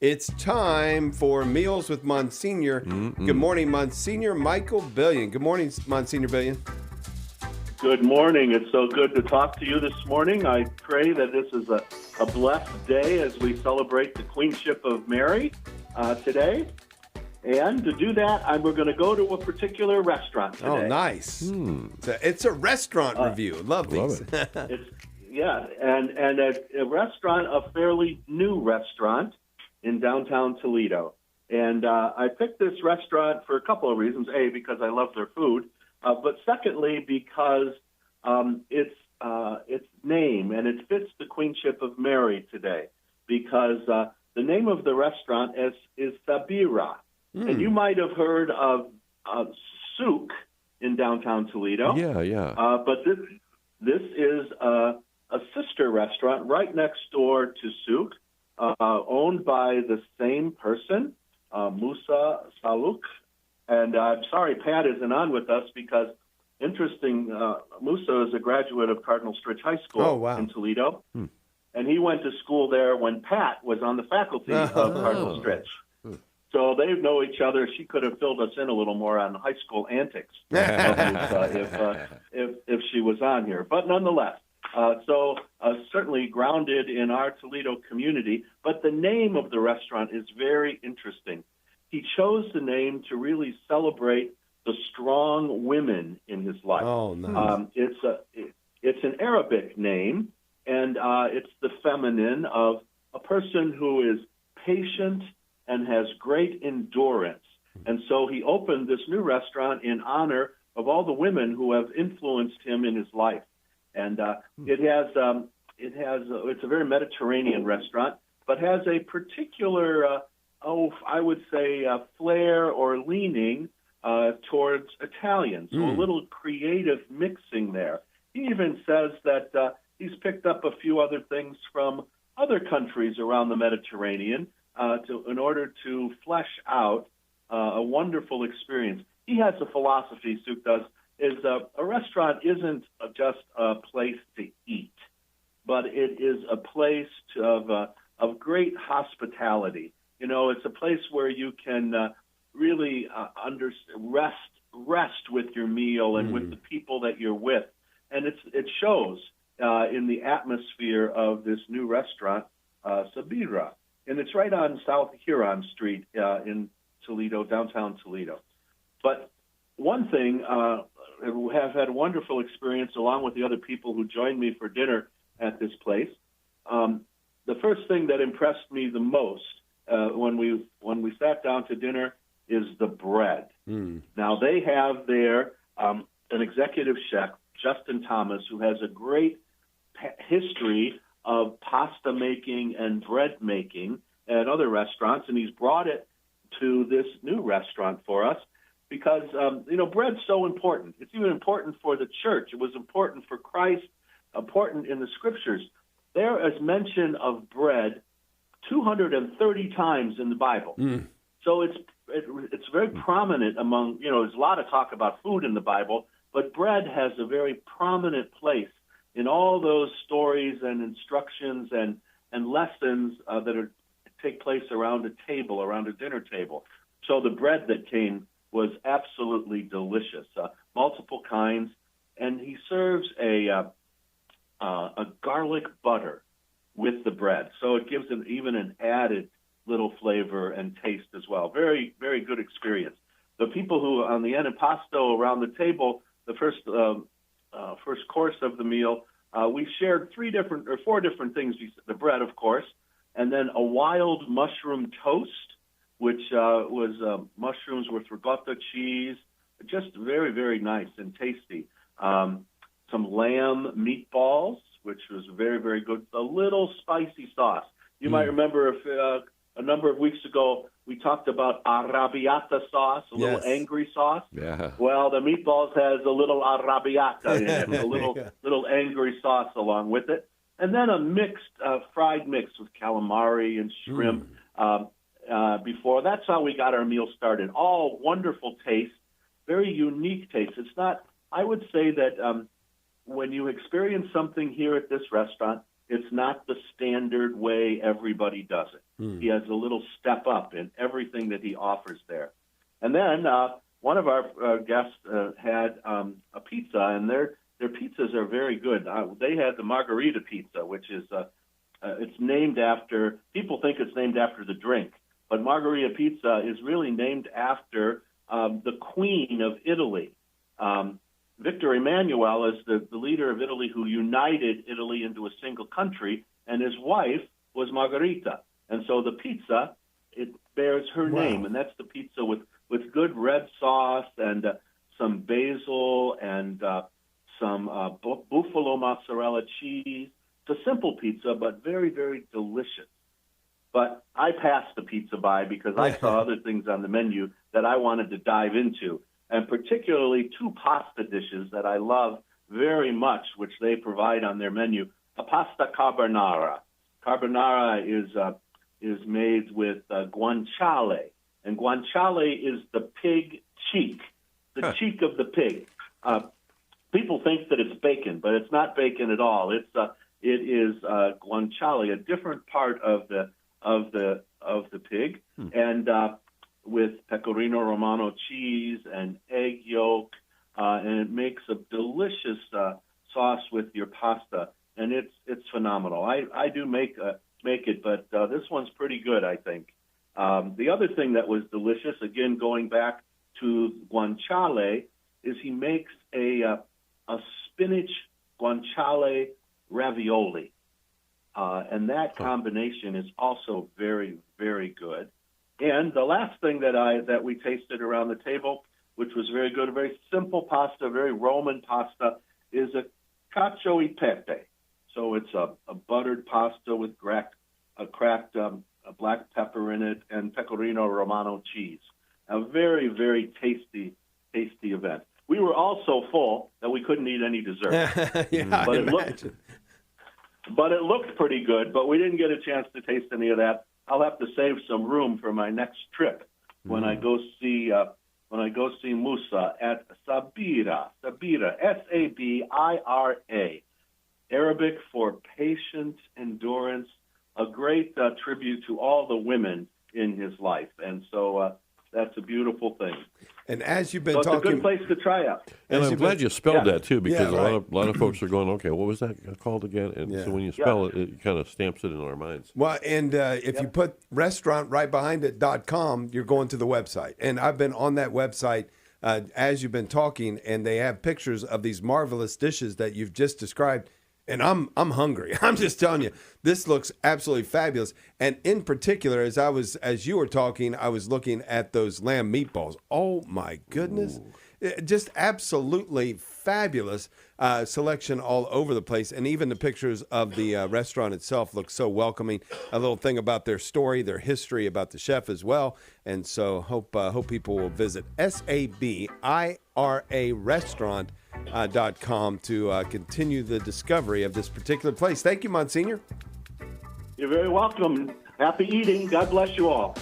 It's time for Meals with Monsignor. Good morning, Monsignor Michael Billian. Good morning, Monsignor Billian. Good morning. It's so good to talk to you this morning. I pray that this is a blessed day as we celebrate the Queenship of Mary today. And to do that, we're going to go to a particular restaurant today. Oh, nice. It's a restaurant review. Love these. And a restaurant, a fairly new restaurant in downtown Toledo. And I picked this restaurant for a couple of reasons. A, because I love their food, but secondly, because its name, and it fits the Queenship of Mary today, because the name of the restaurant is Sabira. And you might have heard of Souk in downtown Toledo. Yeah. But this is a sister restaurant right next door to Souk, owned by the same person, Musa Saluk. And I'm sorry Pat isn't on with us because, interesting, Musa is a graduate of Cardinal Stritch High School in Toledo. And he went to school there when Pat was on the faculty of Cardinal Stritch. So they know each other. She could have filled us in a little more on high school antics if she was on here. But nonetheless, certainly grounded in our Toledo community. But the name of the restaurant is very interesting. He chose the name to really celebrate the strong women in his life. Oh, nice. It's an Arabic name, and it's the feminine of a person who is patient and has great endurance. And so he opened this new restaurant in honor of all the women who have influenced him in his life. And it's a very Mediterranean restaurant, but has a particular, I would say, flair or leaning towards Italian. So a little creative mixing there. He even says that he's picked up a few other things from other countries around the Mediterranean in order to flesh out a wonderful experience. He has a philosophy, Suk does, is a restaurant isn't just a place to eat, but it is a place of great hospitality. You know, it's a place where you can really rest with your meal and with the people that you're with. And it shows in the atmosphere of this new restaurant, Sabira. And it's right on South Huron Street in Toledo, downtown Toledo. But one thing, I have had a wonderful experience along with the other people who joined me for dinner at this place. The first thing that impressed me the most when we sat down to dinner is the bread. Now, they have there an executive chef, Justin Thomas, who has a great history of pasta making and bread making at other restaurants, and he's brought it to this new restaurant for us because, bread's so important. It's even important for the church. It was important for Christ, important in the scriptures. There is mention of bread 230 times in the Bible. So it's very prominent among, there's a lot of talk about food in the Bible, but bread has a very prominent place in all those stories and instructions and lessons that take place around a dinner table. So the bread that came was absolutely delicious, multiple kinds, and he serves a garlic butter with the bread, so it gives it even an added little flavor and taste as well. Very, very good experience. The people who on the antipasto around the table, the first course of the meal, we shared four different things. The bread, of course, and then a wild mushroom toast, which was mushrooms with ricotta cheese, just very, very nice and tasty. Some lamb meatballs, which was very, very good. A little spicy sauce. You might remember if a number of weeks ago we talked about arrabbiata sauce, a little angry sauce. Yeah. Well, the meatballs has a little arrabbiata in it, a little angry sauce along with it. And then a fried mix with calamari and shrimp before. That's how we got our meal started. All wonderful taste, very unique taste. It's not, I would say that when you experience something here at this restaurant, It's not the standard way everybody does it. He has a little step up in everything that he offers there. And then one of our guests had a pizza, and their pizzas are very good. They had the margarita pizza, which is it's named after, people think it's named after the drink, but margarita pizza is really named after the Queen of Italy. Victor Emmanuel is the leader of Italy who united Italy into a single country, and his wife was Margherita. And so the pizza, it bears her name, and that's the pizza with good red sauce and some basil and some buffalo mozzarella cheese. It's a simple pizza, but very, very delicious. But I passed the pizza by because I saw other things on the menu that I wanted to dive into, and particularly two pasta dishes that I love very much, which they provide on their menu. A pasta carbonara. Carbonara is made with guanciale, and guanciale is the pig cheek, the cheek of the pig. People think that it's bacon, but it's not bacon at all. It is guanciale, a different part of the pig, and with pecorino romano cheese and egg yolk, and it makes a delicious sauce with your pasta, and it's phenomenal. I do make it, but this one's pretty good, I think. The other thing that was delicious, again going back to guanciale, is he makes a spinach guanciale ravioli, and that combination is also very, very good. And the last thing that we tasted around the table, which was very good, a very simple pasta, very Roman pasta, is a cacio e pepe. So it's a buttered pasta with cracked black pepper in it and pecorino romano cheese. A very, very tasty event. We were all so full that we couldn't eat any dessert. But it looked pretty good, but we didn't get a chance to taste any of that. I'll have to save some room for my next trip when I go see Musa at Sabira, Sabira, Arabic for patient endurance, a great tribute to all the women in his life, and so that's a beautiful thing. And as you've been talking, it's a good place to try out. And I'm glad you spelled that too, because a lot of folks are going, okay, what was that called again? And so when you spell it, it kind of stamps it in our minds. Well, and if you put restaurant right behind it.com, you're going to the website. And I've been on that website as you've been talking, and they have pictures of these marvelous dishes that you've just described. And I'm hungry. I'm just telling you, this looks absolutely fabulous. And in particular, as you were talking, I was looking at those lamb meatballs. Oh my goodness. Just absolutely fabulous selection all over the place. And even the pictures of the restaurant itself look so welcoming. A little thing about their story, their history, about the chef as well. And so hope people will visit SABIRA restaurant.com to continue the discovery of this particular place. Thank you, Monsignor. You're very welcome. Happy eating. God bless you all.